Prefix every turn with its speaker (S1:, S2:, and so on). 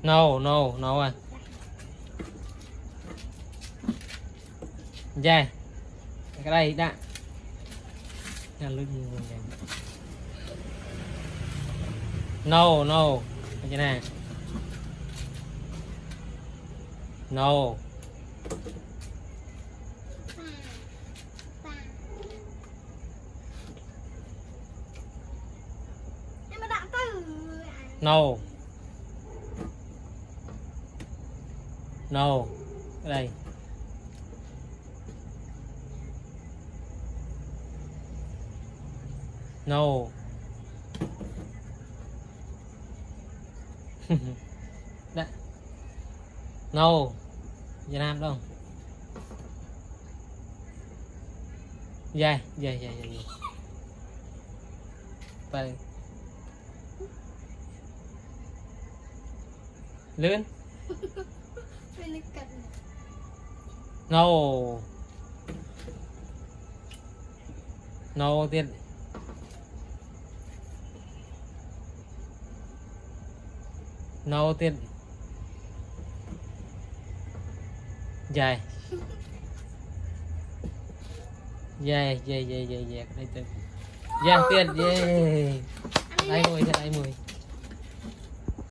S1: no no no à dài cái đây đã nhà lưng nhiều người này no no cái này no no no cái đây no đã no Việt Nam đâu dài dài dài dài tay lớn no no tiền no tiền dài dài dài dài dài dài đây tiền dài tiền dài đây mùi đây mùi